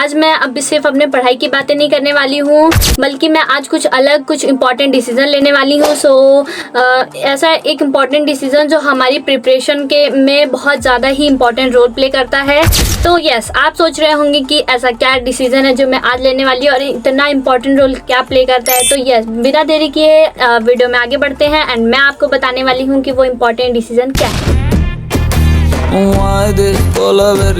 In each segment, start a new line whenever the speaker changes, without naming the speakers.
आज मैं अब सिर्फ अपने पढ़ाई की बातें नहीं करने वाली हूँ, बल्कि मैं आज कुछ अलग कुछ इम्पॉर्टेंट डिसीजन लेने वाली हूँ। ऐसा एक इम्पॉर्टेंट डिसीजन जो हमारी प्रिपरेशन के में बहुत ज़्यादा ही इम्पॉर्टेंट रोल प्ले करता है। तो यस, आप सोच रहे होंगे कि ऐसा क्या डिसीजन है जो मैं आज लेने वाली हूँ और इतना इम्पॉर्टेंट रोल क्या प्ले करता है। तो यस, बिना देरी किए वीडियो में आगे बढ़ते हैं एंड मैं आपको बताने वाली हूँ कि वो इम्पॉर्टेंट डिसीजन क्या है।
Why this collabority?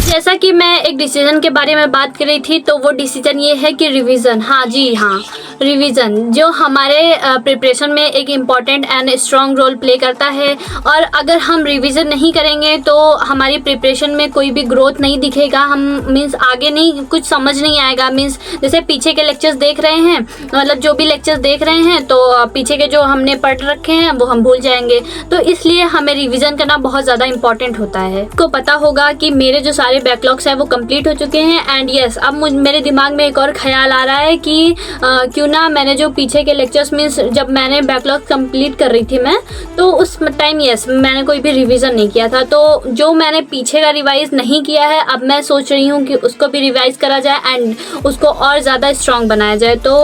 जैसा कि मैं एक डिसीजन के बारे में बात कर रही थी, तो वो डिसीजन ये है कि रिवीजन। हाँ जी हाँ, रिवीजन जो हमारे प्रिपरेशन में एक important and strong role play करता है। और अगर हम रिवीजन नहीं करेंगे तो हमारी प्रिपरेशन में कोई भी ग्रोथ नहीं दिखेगा। हम मीन्स आगे नहीं, कुछ समझ नहीं आएगा। मीन्स जैसे पीछे के लेक्चर्स देख रहे हैं, मतलब जो भी लेक्चर्स देख रहे हैं, तो पीछे के जो हमने पढ़ रखे हैं वो हम भूल जाएंगे। तो इसलिए हमें रिवीजन करना बहुत ज़्यादा इंपॉर्टेंट होता है। आपको पता होगा कि मेरे जो सारे बैकलॉग्स हैं वो कंप्लीट हो चुके हैं एंड यस, अब मेरे दिमाग में एक और ख्याल आ रहा है कि क्यों ना मैंने जो पीछे के लेक्चर्स मीन्स जब मैंने बैकलॉग कंप्लीट कर रही थी मैं, तो उस टाइम यस मैंने कोई भी रिवीजन नहीं किया था। तो जो मैंने पीछे का रिवाइज नहीं किया है, अब मैं सोच रही हूँ कि उसको भी रिवाइज करा जाए एंड उसको और ज़्यादा स्ट्रॉन्ग बनाया जाए। तो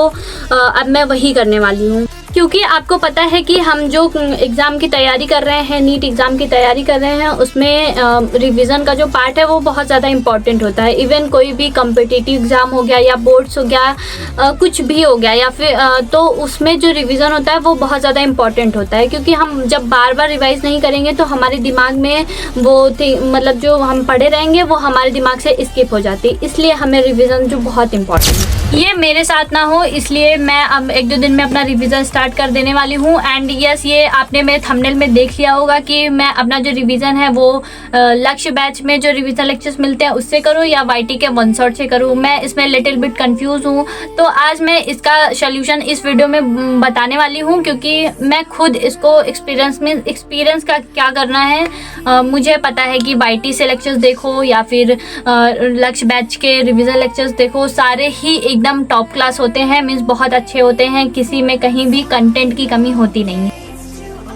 अब मैं वही करने वाली हूँ, क्योंकि आपको पता है कि हम जो एग्ज़ाम की तैयारी कर रहे हैं, नीट एग्ज़ाम की तैयारी कर रहे हैं, उसमें रिवीजन का जो पार्ट है वो बहुत ज़्यादा इंपॉर्टेंट होता है। इवन कोई भी कॉम्पिटिटिव एग्ज़ाम हो गया या बोर्ड्स हो गया, कुछ भी हो गया, या फिर तो उसमें जो रिवीजन होता है वो बहुत ज़्यादा इंपॉर्टेंट होता है। क्योंकि हम जब बार बार रिवाइज नहीं करेंगे तो हमारे दिमाग में वो मतलब जो हम पढ़े रहेंगे वो हमारे दिमाग से स्किप हो जाती है। इसलिए हमें रिविज़न जो बहुत इंपॉर्टेंट है। ये मेरे साथ ना हो, इसलिए मैं अब 1-2 दिन में अपना रिवीजन स्टार्ट कर देने वाली हूँ। एंड यस, ये आपने मेरे थंबनेल में देख लिया होगा कि मैं अपना जो रिवीजन है वो लक्ष्य बैच में जो रिवीजन लेक्चर्स मिलते हैं उससे करूँ या YT के वन शॉट से करूँ। मैं इसमें लिटिल बिट कंफ्यूज हूँ, तो आज मैं इसका सोल्यूशन इस वीडियो में बताने वाली हूँ, क्योंकि मैं खुद इसको एक्सपीरियंस का क्या करना है। मुझे पता है कि YT से लेक्चर्स देखो या फिर लक्ष्य बैच के रिवीजन लेक्चर्स देखो, सारे ही एकदम टॉप क्लास होते हैं। मीन्स बहुत अच्छे होते हैं, किसी में कहीं भी कंटेंट की कमी होती नहीं।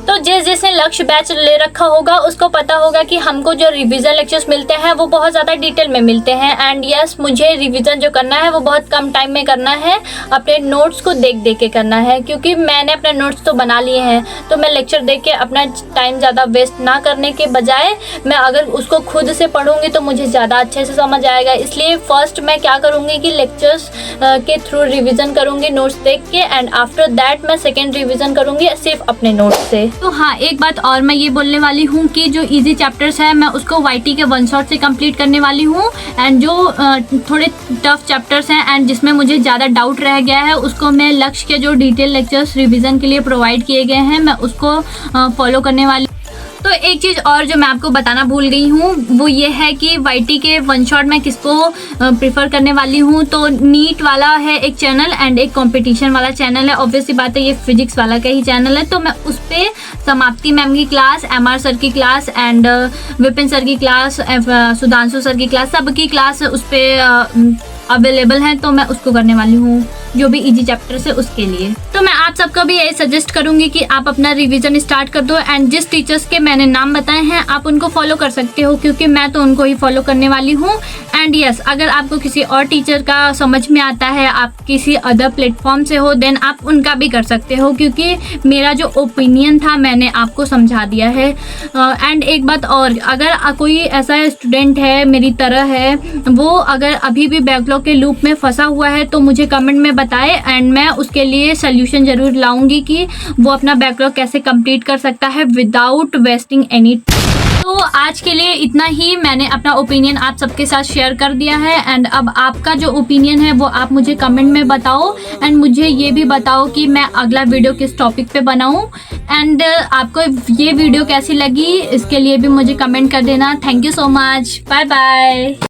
तो जैसे लक्ष्य बैच ले रखा होगा उसको पता होगा कि हमको जो रिवीजन लेक्चर्स मिलते हैं वो बहुत ज़्यादा डिटेल में मिलते हैं। एंड यस, मुझे रिवीजन जो करना है वो बहुत कम टाइम में करना है, अपने नोट्स को देख के करना है। क्योंकि मैंने अपने नोट्स तो बना लिए हैं, तो मैं लेक्चर देख के अपना टाइम ज़्यादा वेस्ट ना करने के बजाय मैं अगर उसको खुद से पढ़ूँगी तो मुझे ज़्यादा अच्छे से समझ आएगा। इसलिए फर्स्ट मैं क्या करूँगी कि लेक्चर्स के थ्रू रिविज़न करूँगी नोट्स देख के, एंड आफ्टर दैट मैं सेकेंड रिविज़न करूँगी सिर्फ अपने नोट्स से। तो हाँ, एक बात और मैं ये बोलने वाली हूँ कि जो इजी चैप्टर्स है मैं उसको YT के वन शॉट से कंप्लीट करने वाली हूँ। एंड जो थोड़े टफ चैप्टर्स हैं एंड जिसमें मुझे ज़्यादा डाउट रह गया है उसको मैं लक्ष्य के जो डिटेल लेक्चर्स रिवीजन के लिए प्रोवाइड किए गए हैं मैं उसको फॉलो करने वाली। तो एक चीज़ और जो मैं आपको बताना भूल गई हूँ वो ये है कि YT के वन शॉट मैं किसको प्रेफर करने वाली हूँ। तो नीट वाला है एक चैनल एंड एक कंपटीशन वाला चैनल है। ऑब्वियसली बात है, ये फिजिक्स वाला का ही चैनल है। तो मैं उस पर समाप्ति मैम की क्लास, MR सर की क्लास एंड विपिन सर की क्लास, सुधांशु सर की क्लास, सबकी क्लास उस पर अवेलेबल है। तो मैं उसको करने वाली हूँ, जो भी इजी चैप्टर्स है उसके लिए। तो मैं आप सबको भी यही सजेस्ट करूंगी कि आप अपना रिवीजन स्टार्ट कर दो एंड जिस टीचर्स के मैंने नाम बताए हैं आप उनको फॉलो कर सकते हो, क्योंकि मैं तो उनको ही फॉलो करने वाली हूँ। एंड यस, अगर आपको किसी और टीचर का समझ में आता है, आप किसी अदर प्लेटफॉर्म से हो, देन आप उनका भी कर सकते हो, क्योंकि मेरा जो ओपिनियन था मैंने आपको समझा दिया है। एंड एक बात और, अगर कोई ऐसा स्टूडेंट है मेरी तरह है, वो अगर अभी भी बैकलॉग के लूप में फंसा हुआ है तो मुझे कमेंट में बताए एंड मैं उसके लिए सोल्यूशन ज़रूर लाऊंगी कि वो अपना बैकलॉग कैसे कंप्लीट कर सकता है विदाउट वेस्टिंग एनी। तो आज के लिए इतना ही, मैंने अपना ओपिनियन आप सबके साथ शेयर कर दिया है। एंड अब आपका जो ओपिनियन है वो आप मुझे कमेंट में बताओ एंड मुझे ये भी बताओ कि मैं अगला वीडियो किस टॉपिक पे बनाऊं। एंड आपको ये वीडियो कैसी लगी इसके लिए भी मुझे कमेंट कर देना। Thank you so much, bye bye.